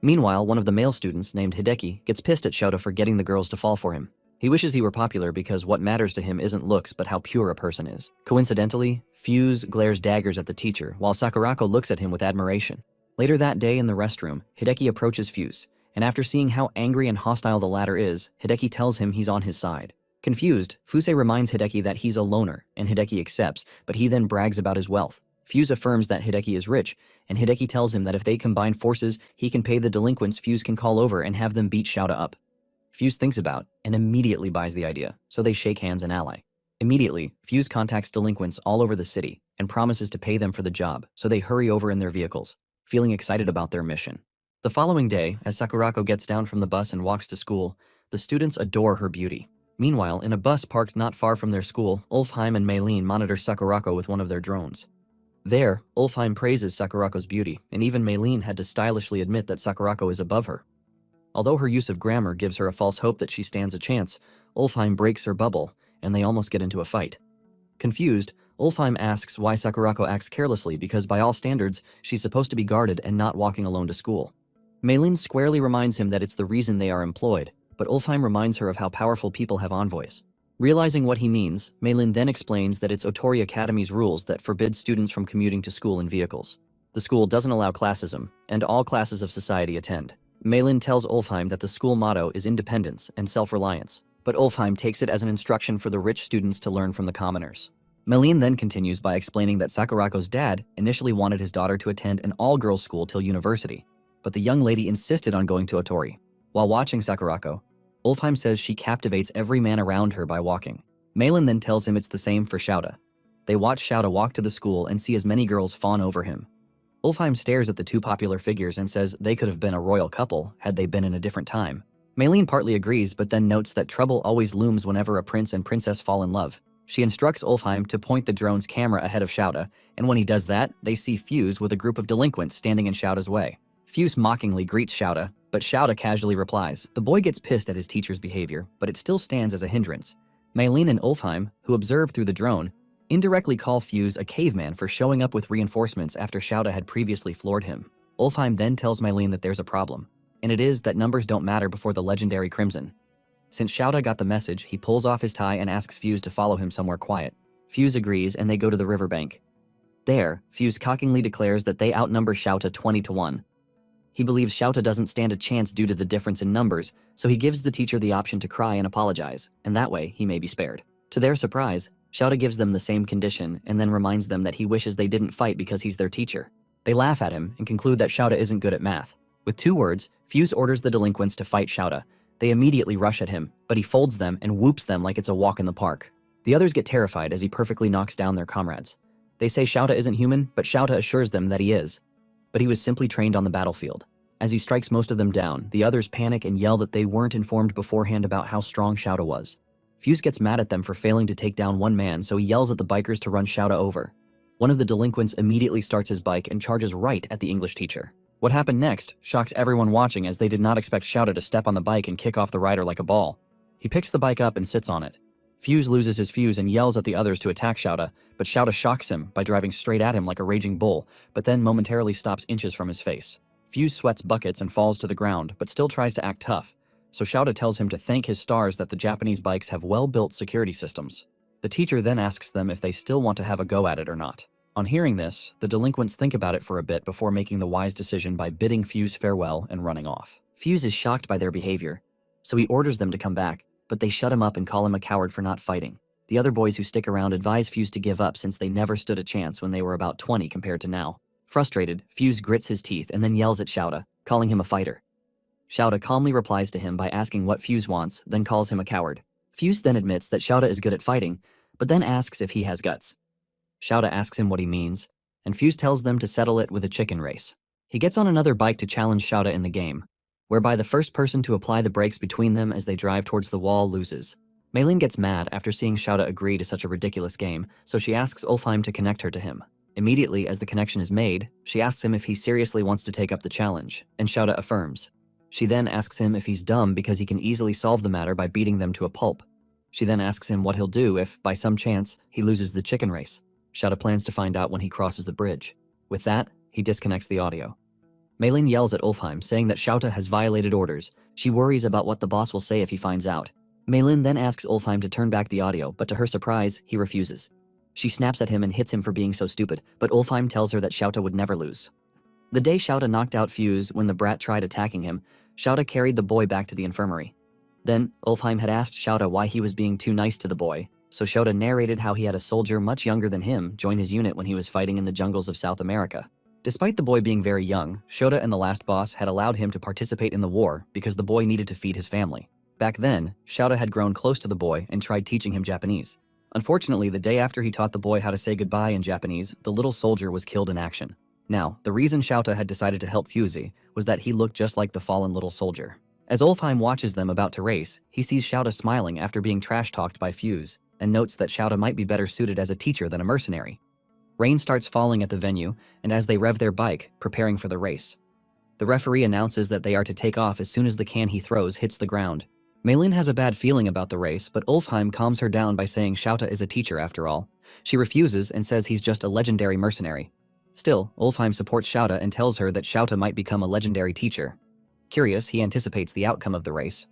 Meanwhile, one of the male students, named Hideki, gets pissed at Shouta for getting the girls to fall for him. He wishes he were popular because what matters to him isn't looks but how pure a person is. Coincidentally, Fuse glares daggers at the teacher, while Sakurako looks at him with admiration. Later that day in the restroom, Hideki approaches Fuse, and after seeing how angry and hostile the latter is, Hideki tells him he's on his side. Confused, Fuse reminds Hideki that he's a loner, and Hideki accepts, but he then brags about his wealth. Fuse affirms that Hideki is rich, and Hideki tells him that if they combine forces, he can pay the delinquents Fuse can call over and have them beat Shouta up. Fuse thinks about and immediately buys the idea, so they shake hands and ally. Immediately, Fuse contacts delinquents all over the city and promises to pay them for the job, so they hurry over in their vehicles, feeling excited about their mission. The following day, as Sakurako gets down from the bus and walks to school, the students adore her beauty. Meanwhile, in a bus parked not far from their school, Ulfheim and Meilin monitor Sakurako with one of their drones. There, Ulfheim praises Sakurako's beauty, and even Meilin had to stylishly admit that Sakurako is above her. Although her use of grammar gives her a false hope that she stands a chance, Ulfheim breaks her bubble, and they almost get into a fight. Confused, Ulfheim asks why Sakurako acts carelessly because by all standards, she's supposed to be guarded and not walking alone to school. Meilin squarely reminds him that it's the reason they are employed, but Ulfheim reminds her of how powerful people have envoys. Realizing what he means, Meilin then explains that it's Otori Academy's rules that forbid students from commuting to school in vehicles. The school doesn't allow classism, and all classes of society attend. Meilin tells Ulfheim that the school motto is independence and self-reliance, but Ulfheim takes it as an instruction for the rich students to learn from the commoners. Meilin then continues by explaining that Sakurako's dad initially wanted his daughter to attend an all-girls school till university, but the young lady insisted on going to Otori. While watching Sakurako, Ulfheim says she captivates every man around her by walking. Meilin then tells him it's the same for Shouta. They watch Shouta walk to the school and see as many girls fawn over him. Ulfheim stares at the two popular figures and says they could have been a royal couple had they been in a different time. Meilin partly agrees, but then notes that trouble always looms whenever a prince and princess fall in love. She instructs Ulfheim to point the drone's camera ahead of Shouta, and when he does that, they see Fuse with a group of delinquents standing in Shouta's way. Fuse mockingly greets Shouta, but Shouta casually replies. The boy gets pissed at his teacher's behavior, but it still stands as a hindrance. Meilin and Ulfheim, who observe through the drone, indirectly call Fuse a caveman for showing up with reinforcements after Shouta had previously floored him. Ulfheim then tells Meilin that there's a problem, and it is that numbers don't matter before the legendary Crimson. Since Shouta got the message, he pulls off his tie and asks Fuse to follow him somewhere quiet. Fuse agrees and they go to the riverbank. There, Fuse cockingly declares that they outnumber Shouta 20-1. He believes Shouta doesn't stand a chance due to the difference in numbers, so he gives the teacher the option to cry and apologize, and that way he may be spared. To their surprise, Shouta gives them the same condition and then reminds them that he wishes they didn't fight because he's their teacher. They laugh at him and conclude that Shouta isn't good at math. With 2 words, Fuse orders the delinquents to fight Shouta. They immediately rush at him, but he folds them and whoops them like it's a walk in the park. The others get terrified as he perfectly knocks down their comrades. They say Shouta isn't human, but Shouta assures them that he is. But he was simply trained on the battlefield. As he strikes most of them down, the others panic and yell that they weren't informed beforehand about how strong Shouta was. Fuse gets mad at them for failing to take down one man, so he yells at the bikers to run Shouta over. One of the delinquents immediately starts his bike and charges right at the English teacher. What happened next shocks everyone watching as they did not expect Shouta to step on the bike and kick off the rider like a ball. He picks the bike up and sits on it. Fuse loses his fuse and yells at the others to attack Shouta, but Shouta shocks him by driving straight at him like a raging bull, but then momentarily stops inches from his face. Fuse sweats buckets and falls to the ground, but still tries to act tough, so Shouta tells him to thank his stars that the Japanese bikes have well-built security systems. The teacher then asks them if they still want to have a go at it or not. On hearing this, the delinquents think about it for a bit before making the wise decision by bidding Fuse farewell and running off. Fuse is shocked by their behavior, so he orders them to come back, but they shut him up and call him a coward for not fighting. The other boys who stick around advise Fuse to give up since they never stood a chance when they were about 20 compared to now. Frustrated, Fuse grits his teeth and then yells at Shouta, calling him a fighter. Shouta calmly replies to him by asking what Fuse wants, then calls him a coward. Fuse then admits that Shouta is good at fighting, but then asks if he has guts. Shouta asks him what he means, and Fuse tells them to settle it with a chicken race. He gets on another bike to challenge Shouta in the game, whereby the first person to apply the brakes between them as they drive towards the wall loses. Maylene gets mad after seeing Shouta agree to such a ridiculous game, so she asks Ulfheim to connect her to him. Immediately as the connection is made, she asks him if he seriously wants to take up the challenge, and Shouta affirms. She then asks him if he's dumb because he can easily solve the matter by beating them to a pulp. She then asks him what he'll do if, by some chance, he loses the chicken race. Shouta plans to find out when he crosses the bridge. With that, he disconnects the audio. Maylene yells at Ulfheim, saying that Shouta has violated orders. She worries about what the boss will say if he finds out. Maylene then asks Ulfheim to turn back the audio, but to her surprise, he refuses. She snaps at him and hits him for being so stupid, but Ulfheim tells her that Shouta would never lose. The day Shouta knocked out Fuse when the brat tried attacking him, Shouta carried the boy back to the infirmary. Then, Ulfheim had asked Shouta why he was being too nice to the boy, so Shouta narrated how he had a soldier much younger than him join his unit when he was fighting in the jungles of South America. Despite the boy being very young, Shouta and the last boss had allowed him to participate in the war because the boy needed to feed his family. Back then, Shouta had grown close to the boy and tried teaching him Japanese. Unfortunately, the day after he taught the boy how to say goodbye in Japanese, the little soldier was killed in action. Now, the reason Shouta had decided to help Fusey was that he looked just like the fallen little soldier. As Ulfheim watches them about to race, he sees Shouta smiling after being trash-talked by Fuse, and notes that Shouta might be better suited as a teacher than a mercenary. Rain starts falling at the venue, and as they rev their bike, preparing for the race. The referee announces that they are to take off as soon as the can he throws hits the ground. Maylene has a bad feeling about the race, but Ulfheim calms her down by saying Shouta is a teacher after all. She refuses and says he's just a legendary mercenary. Still, Ulfheim supports Shouta and tells her that Shouta might become a legendary teacher. Curious, he anticipates the outcome of the race.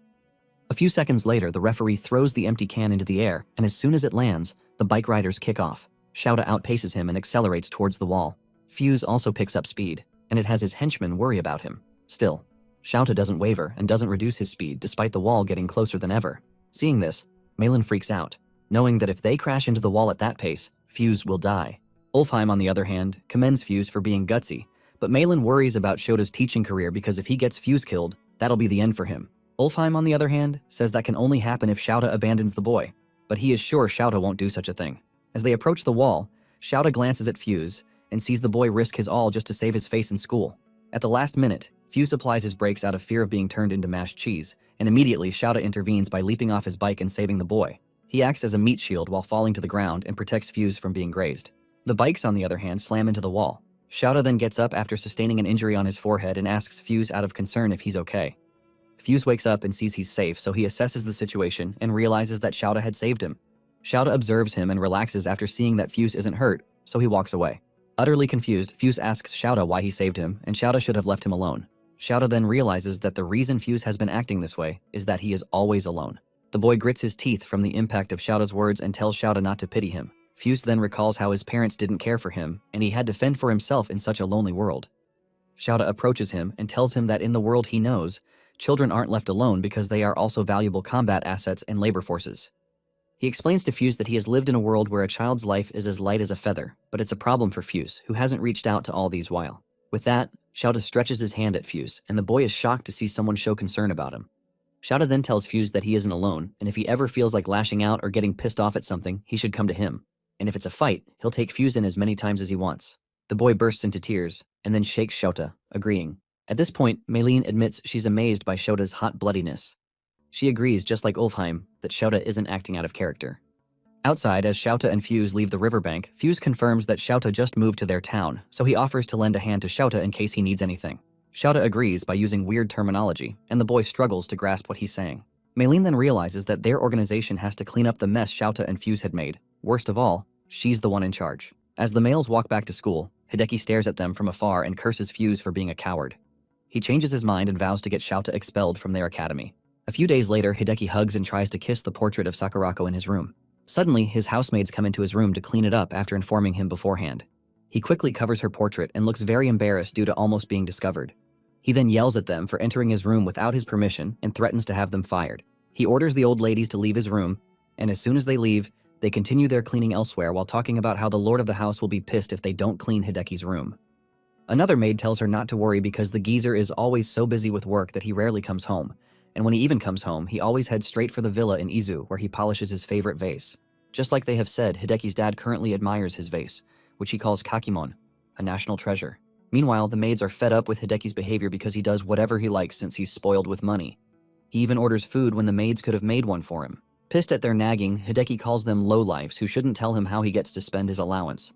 A few seconds later, the referee throws the empty can into the air, and as soon as it lands, the bike riders kick off. Shouta outpaces him and accelerates towards the wall. Fuse also picks up speed, and it has his henchmen worry about him. Still, Shouta doesn't waver and doesn't reduce his speed despite the wall getting closer than ever. Seeing this, Maylene freaks out, knowing that if they crash into the wall at that pace, Fuse will die. Ulfheim, on the other hand, commends Fuse for being gutsy, but Maylene worries about Shota's teaching career because if he gets Fuse killed, that'll be the end for him. Ulfheim, on the other hand, says that can only happen if Shouta abandons the boy, but he is sure Shouta won't do such a thing. As they approach the wall, Shouta glances at Fuse and sees the boy risk his all just to save his face in school. At the last minute, Fuse applies his brakes out of fear of being turned into mashed cheese, and immediately Shouta intervenes by leaping off his bike and saving the boy. He acts as a meat shield while falling to the ground and protects Fuse from being grazed. The bikes, on the other hand, slam into the wall. Shouta then gets up after sustaining an injury on his forehead and asks Fuse out of concern if he's okay. Fuse wakes up and sees he's safe, so he assesses the situation and realizes that Shouta had saved him. Shouta observes him and relaxes after seeing that Fuse isn't hurt, so he walks away. Utterly confused, Fuse asks Shouta why he saved him, and Shouta should have left him alone. Shouta then realizes that the reason Fuse has been acting this way is that he is always alone. The boy grits his teeth from the impact of Shouta's words and tells Shouta not to pity him. Fuse then recalls how his parents didn't care for him, and he had to fend for himself in such a lonely world. Shouta approaches him and tells him that in the world he knows, children aren't left alone because they are also valuable combat assets and labor forces. He explains to Fuse that he has lived in a world where a child's life is as light as a feather, but it's a problem for Fuse, who hasn't reached out to all these while. With that, Shouta stretches his hand at Fuse, and the boy is shocked to see someone show concern about him. Shouta then tells Fuse that he isn't alone, and if he ever feels like lashing out or getting pissed off at something, he should come to him. And if it's a fight, he'll take Fuse in as many times as he wants. The boy bursts into tears, and then shakes Shouta, agreeing. At this point, Maylene admits she's amazed by Shota's hot bloodiness. She agrees, just like Ulfheim, that Shouta isn't acting out of character. Outside, as Shouta and Fuse leave the riverbank, Fuse confirms that Shouta just moved to their town, so he offers to lend a hand to Shouta in case he needs anything. Shouta agrees by using weird terminology, and the boy struggles to grasp what he's saying. Maylene then realizes that their organization has to clean up the mess Shouta and Fuse had made. Worst of all, she's the one in charge. As the males walk back to school, Hideki stares at them from afar and curses Fuse for being a coward. He changes his mind and vows to get Shouta expelled from their academy. A few days later, Hideki hugs and tries to kiss the portrait of Sakurako in his room. Suddenly, his housemaids come into his room to clean it up after informing him beforehand. He quickly covers her portrait and looks very embarrassed due to almost being discovered. He then yells at them for entering his room without his permission and threatens to have them fired. He orders the old ladies to leave his room, and as soon as they leave, they continue their cleaning elsewhere while talking about how the lord of the house will be pissed if they don't clean Hideki's room. Another maid tells her not to worry because the geezer is always so busy with work that he rarely comes home, and when he even comes home, he always heads straight for the villa in Izu where he polishes his favorite vase. Just like they have said, Hideki's dad currently admires his vase, which he calls kakimon, a national treasure. Meanwhile, the maids are fed up with Hideki's behavior because he does whatever he likes since he's spoiled with money. He even orders food when the maids could have made one for him. Pissed at their nagging, Hideki calls them lowlifes who shouldn't tell him how he gets to spend his allowance.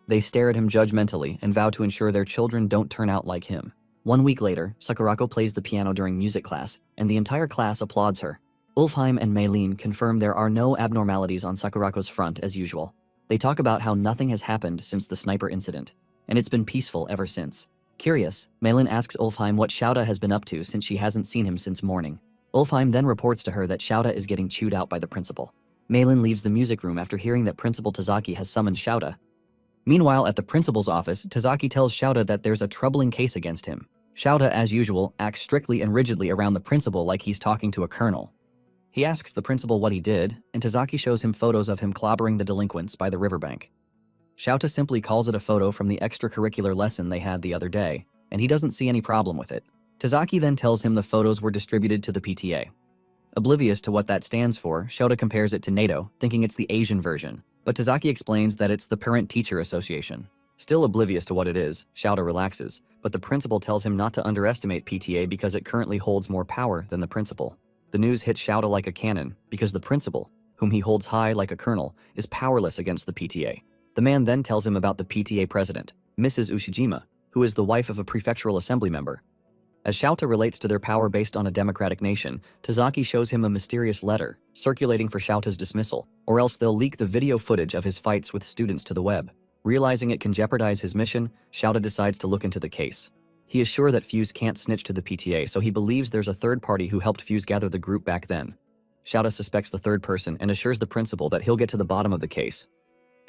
They stare at him judgmentally and vow to ensure their children don't turn out like him. 1 week later, Sakurako plays the piano during music class, and the entire class applauds her. Ulfheim and Maylene confirm there are no abnormalities on Sakurako's front as usual. They talk about how nothing has happened since the sniper incident, and it's been peaceful ever since. Curious, Maylene asks Ulfheim what Shouta has been up to since she hasn't seen him since morning. Ulfheim then reports to her that Shouta is getting chewed out by the principal. Maylene leaves the music room after hearing that Principal Tazaki has summoned Shouta. Meanwhile, at the principal's office, Tazaki tells Shouta that there's a troubling case against him. Shouta, as usual, acts strictly and rigidly around the principal like he's talking to a colonel. He asks the principal what he did, and Tazaki shows him photos of him clobbering the delinquents by the riverbank. Shouta simply calls it a photo from the extracurricular lesson they had the other day, and he doesn't see any problem with it. Tazaki then tells him the photos were distributed to the PTA. Oblivious to what that stands for, Shouta compares it to NATO, thinking it's the Asian version, but Tazaki explains that it's the Parent-Teacher Association. Still oblivious to what it is, Shouta relaxes, but the principal tells him not to underestimate PTA because it currently holds more power than the principal. The news hits Shouta like a cannon because the principal, whom he holds high like a colonel, is powerless against the PTA. The man then tells him about the PTA president, Mrs. Ushijima, who is the wife of a prefectural assembly member. As Shouta relates to their power based on a democratic nation, Tazaki shows him a mysterious letter circulating for Shouta's dismissal, or else they'll leak the video footage of his fights with students to the web. Realizing it can jeopardize his mission, Shouta decides to look into the case. He is sure that Fuse can't snitch to the PTA, so he believes there's a third party who helped Fuse gather the group back then. Shouta suspects the third person and assures the principal that he'll get to the bottom of the case.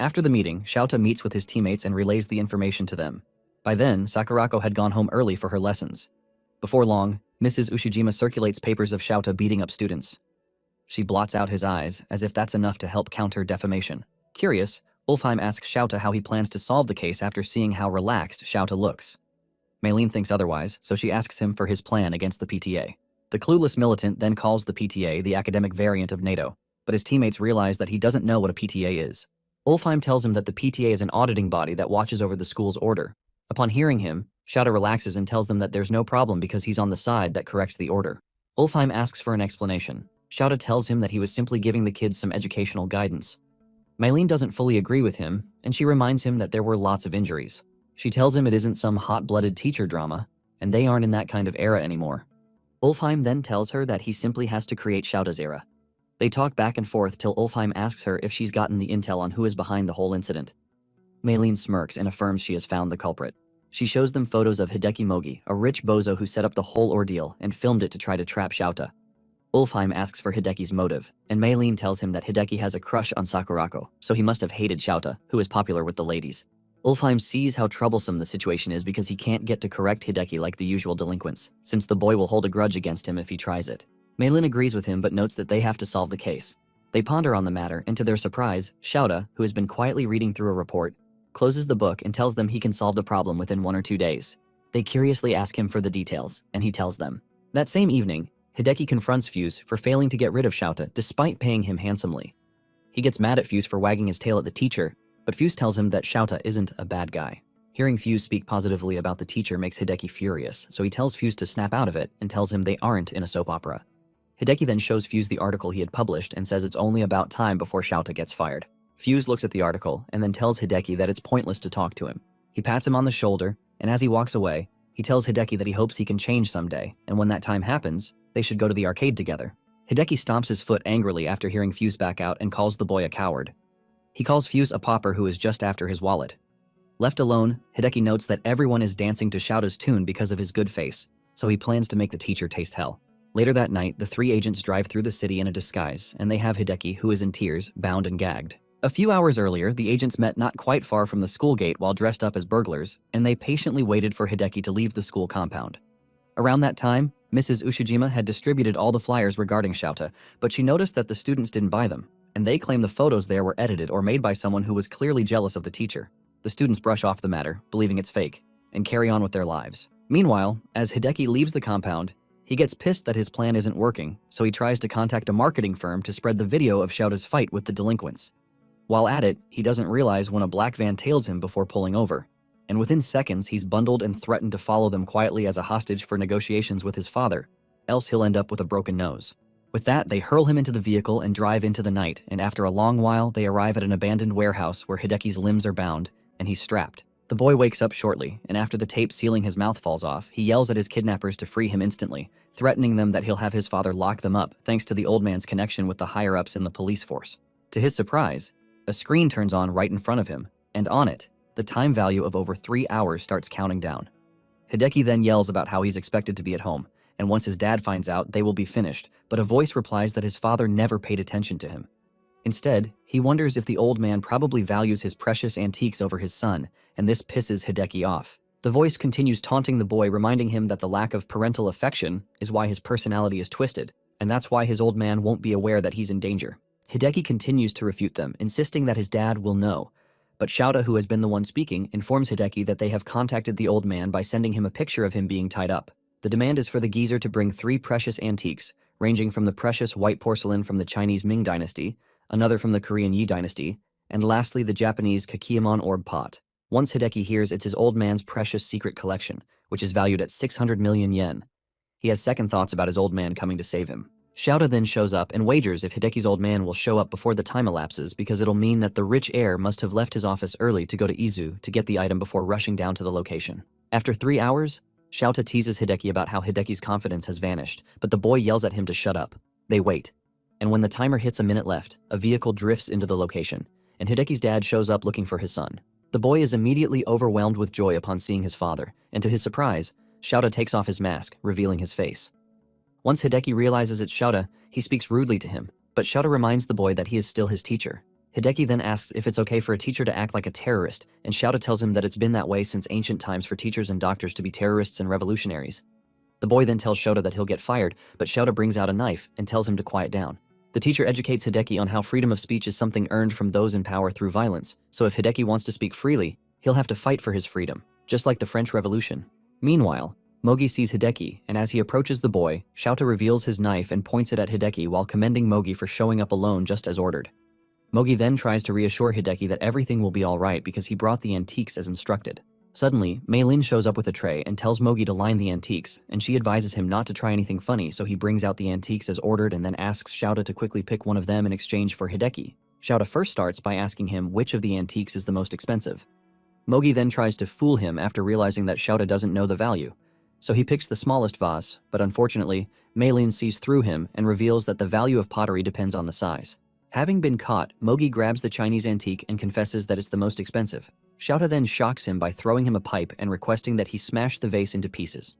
After the meeting, Shouta meets with his teammates and relays the information to them. By then, Sakurako had gone home early for her lessons. Before long, Mrs. Ushijima circulates papers of Shouta beating up students. She blots out his eyes, as if that's enough to help counter defamation. Curious, Ulfheim asks Shouta how he plans to solve the case after seeing how relaxed Shouta looks. Maylene thinks otherwise, so she asks him for his plan against the PTA. The clueless militant then calls the PTA the academic variant of NATO, but his teammates realize that he doesn't know what a PTA is. Ulfheim tells him that the PTA is an auditing body that watches over the school's order. Upon hearing him, Shouta relaxes and tells them that there's no problem because he's on the side that corrects the order. Ulfheim asks for an explanation. Shouta tells him that he was simply giving the kids some educational guidance. Maylene doesn't fully agree with him, and she reminds him that there were lots of injuries. She tells him it isn't some hot-blooded teacher drama, and they aren't in that kind of era anymore. Ulfheim then tells her that he simply has to create Shouta's era. They talk back and forth till Ulfheim asks her if she's gotten the intel on who is behind the whole incident. Maylene smirks and affirms she has found the culprit. She shows them photos of Hideki Mogi, a rich bozo who set up the whole ordeal and filmed it to try to trap Shouta. Ulfheim asks for Hideki's motive, and Maylene tells him that Hideki has a crush on Sakurako, so he must have hated Shouta, who is popular with the ladies. Ulfheim sees how troublesome the situation is because he can't get to correct Hideki like the usual delinquents, since the boy will hold a grudge against him if he tries it. Maylene agrees with him but notes that they have to solve the case. They ponder on the matter, and to their surprise, Shouta, who has been quietly reading through a report, closes the book and tells them he can solve the problem within 1 or 2 days. They curiously ask him for the details, and he tells them. That same evening, Hideki confronts Fuse for failing to get rid of Shouta despite paying him handsomely. He gets mad at Fuse for wagging his tail at the teacher, but Fuse tells him that Shouta isn't a bad guy. Hearing Fuse speak positively about the teacher makes Hideki furious, so he tells Fuse to snap out of it and tells him they aren't in a soap opera. Hideki then shows Fuse the article he had published and says it's only about time before Shouta gets fired. Fuse looks at the article and then tells Hideki that it's pointless to talk to him. He pats him on the shoulder, and as he walks away, he tells Hideki that he hopes he can change someday, and when that time happens, they should go to the arcade together. Hideki stomps his foot angrily after hearing Fuse back out and calls the boy a coward. He calls Fuse a pauper who is just after his wallet. Left alone, Hideki notes that everyone is dancing to Shouta's tune because of his good face, so he plans to make the teacher taste hell. Later that night, the 3 agents drive through the city in a disguise, and they have Hideki, who is in tears, bound and gagged. A few hours earlier, the agents met not quite far from the school gate while dressed up as burglars, and they patiently waited for Hideki to leave the school compound. Around that time, Mrs. Ushijima had distributed all the flyers regarding Shouta, but she noticed that the students didn't buy them, and they claim the photos there were edited or made by someone who was clearly jealous of the teacher. The students brush off the matter, believing it's fake, and carry on with their lives. Meanwhile, as Hideki leaves the compound, he gets pissed that his plan isn't working, so he tries to contact a marketing firm to spread the video of Shouta's fight with the delinquents. While at it, he doesn't realize when a black van tails him before pulling over. And within seconds, he's bundled and threatened to follow them quietly as a hostage for negotiations with his father, else he'll end up with a broken nose. With that, they hurl him into the vehicle and drive into the night, and after a long while, they arrive at an abandoned warehouse where Hideki's limbs are bound, and he's strapped. The boy wakes up shortly, and after the tape sealing his mouth falls off, he yells at his kidnappers to free him instantly, threatening them that he'll have his father lock them up thanks to the old man's connection with the higher-ups in the police force. To his surprise, a screen turns on right in front of him, and on it, the time value of over 3 hours starts counting down. Hideki then yells about how he's expected to be at home, and once his dad finds out, they will be finished, but a voice replies that his father never paid attention to him. Instead, he wonders if the old man probably values his precious antiques over his son, and this pisses Hideki off. The voice continues taunting the boy, reminding him that the lack of parental affection is why his personality is twisted, and that's why his old man won't be aware that he's in danger. Hideki continues to refute them, insisting that his dad will know, but Shouta, who has been the one speaking, informs Hideki that they have contacted the old man by sending him a picture of him being tied up. The demand is for the geezer to bring 3 precious antiques, ranging from the precious white porcelain from the Chinese Ming dynasty, another from the Korean Yi dynasty, and lastly the Japanese Kakiyamon orb pot. Once Hideki hears it's his old man's precious secret collection, which is valued at 600 million yen, he has second thoughts about his old man coming to save him. Shouta then shows up and wagers if Hideki's old man will show up before the time elapses because it'll mean that the rich heir must have left his office early to go to Izu to get the item before rushing down to the location. After 3 hours, Shouta teases Hideki about how Hideki's confidence has vanished, but the boy yells at him to shut up. They wait. And when the timer hits a minute left, a vehicle drifts into the location, and Hideki's dad shows up looking for his son. The boy is immediately overwhelmed with joy upon seeing his father, and to his surprise, Shouta takes off his mask, revealing his face. Once Hideki realizes it's Shouta, he speaks rudely to him, but Shouta reminds the boy that he is still his teacher. Hideki then asks if it's okay for a teacher to act like a terrorist, and Shouta tells him that it's been that way since ancient times for teachers and doctors to be terrorists and revolutionaries. The boy then tells Shouta that he'll get fired, but Shouta brings out a knife and tells him to quiet down. The teacher educates Hideki on how freedom of speech is something earned from those in power through violence, so if Hideki wants to speak freely, he'll have to fight for his freedom, just like the French Revolution. Meanwhile, Mogi sees Hideki, and as he approaches the boy, Shouta reveals his knife and points it at Hideki while commending Mogi for showing up alone just as ordered. Mogi then tries to reassure Hideki that everything will be alright because he brought the antiques as instructed. Suddenly, Mei-Lin shows up with a tray and tells Mogi to line the antiques, and she advises him not to try anything funny, so he brings out the antiques as ordered and then asks Shouta to quickly pick one of them in exchange for Hideki. Shouta first starts by asking him which of the antiques is the most expensive. Mogi then tries to fool him after realizing that Shouta doesn't know the value. So he picks the smallest vase, but unfortunately, Mei-Lin sees through him and reveals that the value of pottery depends on the size. Having been caught, Mogi grabs the Chinese antique and confesses that it's the most expensive. Shouta then shocks him by throwing him a pipe and requesting that he smash the vase into pieces.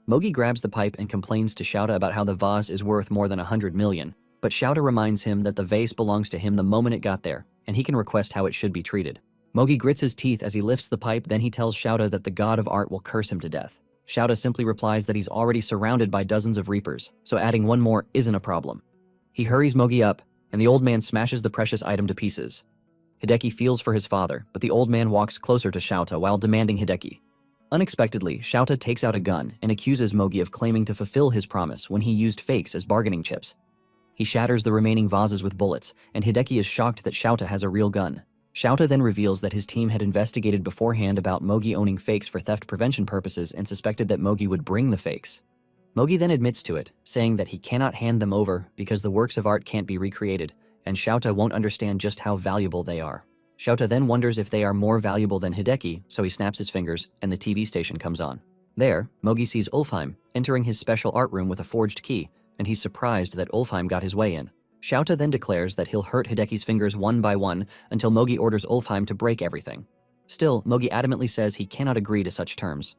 Mogi grabs the pipe and complains to Shouta about how the vase is worth more than 100 million, but Shouta reminds him that the vase belongs to him the moment it got there, and he can request how it should be treated. Mogi grits his teeth as he lifts the pipe, then he tells Shouta that the god of art will curse him to death. Shouta simply replies that he's already surrounded by dozens of reapers, so adding one more isn't a problem. He hurries Mogi up, and the old man smashes the precious item to pieces. Hideki feels for his father, but the old man walks closer to Shouta while demanding Hideki. Unexpectedly, Shouta takes out a gun and accuses Mogi of claiming to fulfill his promise when he used fakes as bargaining chips. He shatters the remaining vases with bullets, and Hideki is shocked that Shouta has a real gun. Shouta then reveals that his team had investigated beforehand about Mogi owning fakes for theft prevention purposes and suspected that Mogi would bring the fakes. Mogi then admits to it, saying that he cannot hand them over because the works of art can't be recreated, and Shouta won't understand just how valuable they are. Shouta then wonders if they are more valuable than Hideki, so he snaps his fingers and the TV station comes on. There, Mogi sees Ulfheim entering his special art room with a forged key, and he's surprised that Ulfheim got his way in. Shouta then declares that he'll hurt Hideki's fingers one by one until Mogi orders Ulfheim to break everything. Still, Mogi adamantly says he cannot agree to such terms.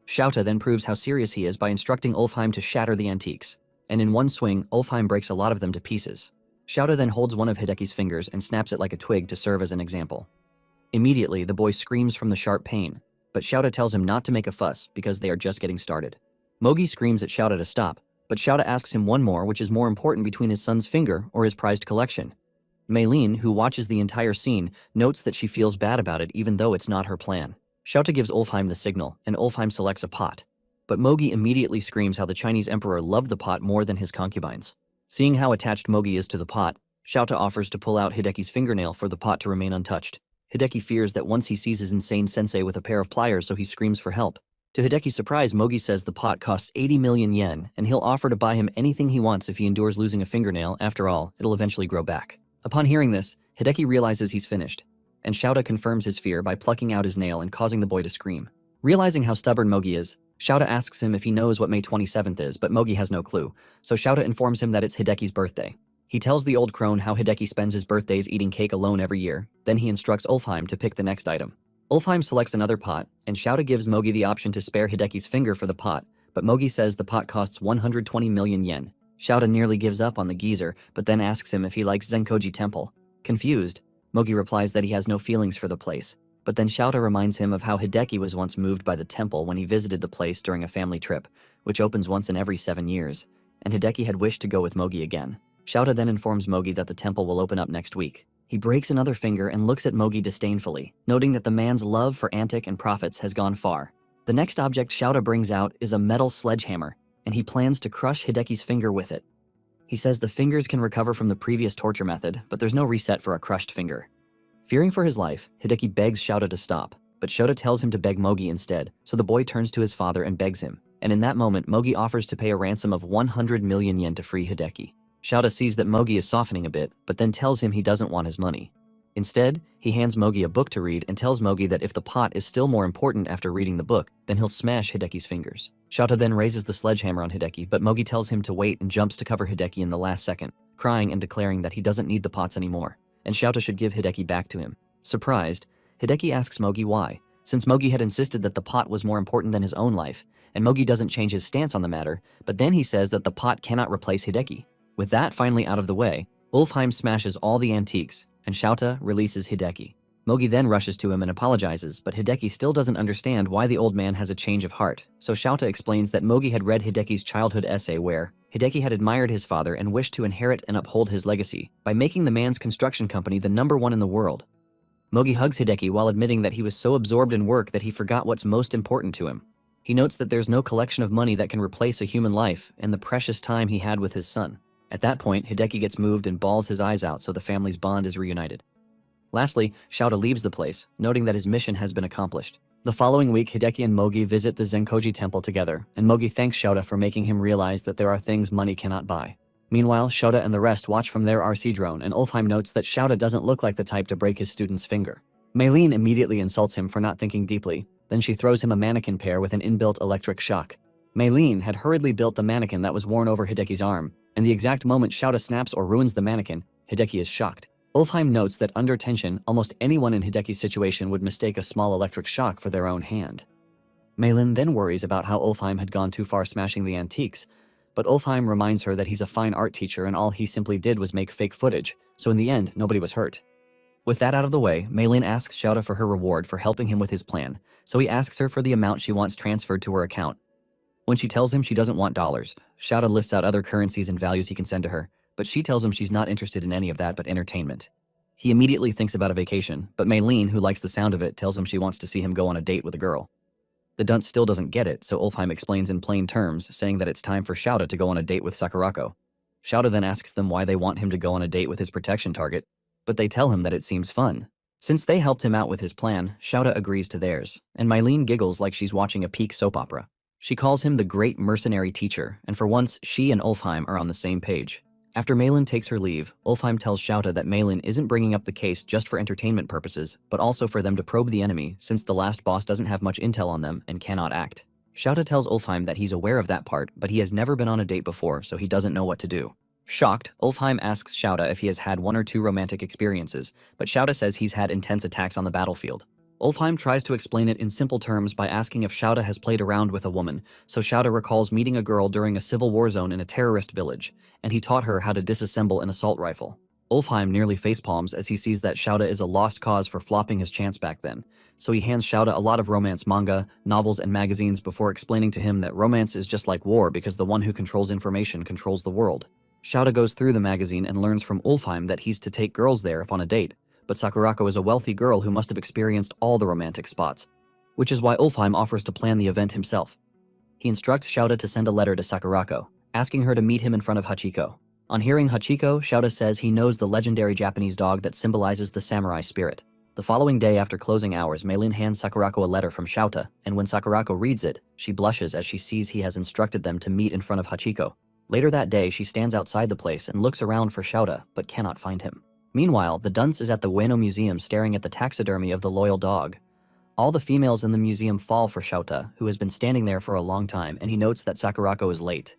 Shouta then proves how serious he is by instructing Ulfheim to shatter the antiques, and in one swing, Ulfheim breaks a lot of them to pieces. Shouta then holds one of Hideki's fingers and snaps it like a twig to serve as an example. Immediately, the boy screams from the sharp pain, but Shouta tells him not to make a fuss because they are just getting started. Mogi screams at Shouta to stop, but Shouta asks him one more, which is more important between his son's finger or his prized collection. Mei-Lin, who watches the entire scene, notes that she feels bad about it even though it's not her plan. Shouta gives Ulfheim the signal, and Ulfheim selects a pot. But Mogi immediately screams how the Chinese emperor loved the pot more than his concubines. Seeing how attached Mogi is to the pot, Shouta offers to pull out Hideki's fingernail for the pot to remain untouched. Hideki fears that once he sees his insane sensei with a pair of pliers, so he screams for help. To Hideki's surprise, Mogi says the pot costs 80 million yen, and he'll offer to buy him anything he wants if he endures losing a fingernail. After all, it'll eventually grow back. Upon hearing this, Hideki realizes he's finished, and Shouta confirms his fear by plucking out his nail and causing the boy to scream. Realizing how stubborn Mogi is, Shouta asks him if he knows what May 27th is, but Mogi has no clue, so Shouta informs him that it's Hideki's birthday. He tells the old crone how Hideki spends his birthdays eating cake alone every year, then he instructs Ulfheim to pick the next item. Ulfheim selects another pot, and Shouta gives Mogi the option to spare Hideki's finger for the pot, but Mogi says the pot costs 120 million yen. Shouta nearly gives up on the geezer, but then asks him if he likes Zenkoji Temple. Confused, Mogi replies that he has no feelings for the place, but then Shouta reminds him of how Hideki was once moved by the temple when he visited the place during a family trip, which opens once in every 7 years, and Hideki had wished to go with Mogi again. Shouta then informs Mogi that the temple will open up next week. He breaks another finger and looks at Mogi disdainfully, noting that the man's love for antic and profits has gone far. The next object Shouta brings out is a metal sledgehammer, and he plans to crush Hideki's finger with it. He says the fingers can recover from the previous torture method, but there's no reset for a crushed finger. Fearing for his life, Hideki begs Shouta to stop, but Shouta tells him to beg Mogi instead, so the boy turns to his father and begs him, and in that moment Mogi offers to pay a ransom of 100 million yen to free Hideki. Shouta sees that Mogi is softening a bit, but then tells him he doesn't want his money. Instead, he hands Mogi a book to read and tells Mogi that if the pot is still more important after reading the book, then he'll smash Hideki's fingers. Shouta then raises the sledgehammer on Hideki, but Mogi tells him to wait and jumps to cover Hideki in the last second, crying and declaring that he doesn't need the pots anymore, and Shouta should give Hideki back to him. Surprised, Hideki asks Mogi why, since Mogi had insisted that the pot was more important than his own life, and Mogi doesn't change his stance on the matter, but then he says that the pot cannot replace Hideki. With that finally out of the way, Ulfheim smashes all the antiques, and Shouta releases Hideki. Mogi then rushes to him and apologizes, but Hideki still doesn't understand why the old man has a change of heart, so Shouta explains that Mogi had read Hideki's childhood essay where Hideki had admired his father and wished to inherit and uphold his legacy by making the man's construction company the #1 in the world. Mogi hugs Hideki while admitting that he was so absorbed in work that he forgot what's most important to him. He notes that there's no collection of money that can replace a human life and the precious time he had with his son. At that point, Hideki gets moved and bawls his eyes out so the family's bond is reunited. Lastly, Shouta leaves the place, noting that his mission has been accomplished. The following week, Hideki and Mogi visit the Zenkoji Temple together, and Mogi thanks Shouta for making him realize that there are things money cannot buy. Meanwhile, Shouta and the rest watch from their RC drone, and Ulfheim notes that Shouta doesn't look like the type to break his student's finger. Maylene immediately insults him for not thinking deeply, then she throws him a mannequin pair with an inbuilt electric shock. Maylene had hurriedly built the mannequin that was worn over Hideki's arm, and the exact moment Shouta snaps or ruins the mannequin, Hideki is shocked. Ulfheim notes that under tension, almost anyone in Hideki's situation would mistake a small electric shock for their own hand. Maylin then worries about how Ulfheim had gone too far smashing the antiques, but Ulfheim reminds her that he's a fine art teacher and all he simply did was make fake footage, so in the end, nobody was hurt. With that out of the way, Maylin asks Shouta for her reward for helping him with his plan, so he asks her for the amount she wants transferred to her account. When she tells him she doesn't want dollars, Shouta lists out other currencies and values he can send to her, but she tells him she's not interested in any of that but entertainment. He immediately thinks about a vacation, but Maylene, who likes the sound of it, tells him she wants to see him go on a date with a girl. The dunce still doesn't get it, so Ulfheim explains in plain terms, saying that it's time for Shouta to go on a date with Sakurako. Shouta then asks them why they want him to go on a date with his protection target, but they tell him that it seems fun. Since they helped him out with his plan, Shouta agrees to theirs, and Maylene giggles like she's watching a peak soap opera. She calls him the great mercenary teacher, and for once, she and Ulfheim are on the same page. After Maylin takes her leave, Ulfheim tells Shouta that Maylin isn't bringing up the case just for entertainment purposes, but also for them to probe the enemy since the last boss doesn't have much intel on them and cannot act. Shouta tells Ulfheim that he's aware of that part, but he has never been on a date before, so he doesn't know what to do. Shocked, Ulfheim asks Shouta if he has had 1 or 2 romantic experiences, but Shouta says he's had intense attacks on the battlefield. Ulfheim tries to explain it in simple terms by asking if Shouta has played around with a woman, so Shouta recalls meeting a girl during a civil war zone in a terrorist village, and he taught her how to disassemble an assault rifle. Ulfheim nearly facepalms as he sees that Shouta is a lost cause for flopping his chance back then, so he hands Shouta a lot of romance manga, novels, and magazines before explaining to him that romance is just like war because the one who controls information controls the world. Shouta goes through the magazine and learns from Ulfheim that he's to take girls there if on a date, but Sakurako is a wealthy girl who must have experienced all the romantic spots, which is why Ulfheim offers to plan the event himself. He instructs Shouta to send a letter to Sakurako, asking her to meet him in front of Hachiko. On hearing Hachiko, Shouta says he knows the legendary Japanese dog that symbolizes the samurai spirit. The following day after closing hours, Meilin hands Sakurako a letter from Shouta, and when Sakurako reads it, she blushes as she sees he has instructed them to meet in front of Hachiko. Later that day, she stands outside the place and looks around for Shouta, but cannot find him. Meanwhile, the dunce is at the Ueno Museum staring at the taxidermy of the loyal dog. All the females in the museum fall for Shouta, who has been standing there for a long time, and he notes that Sakurako is late.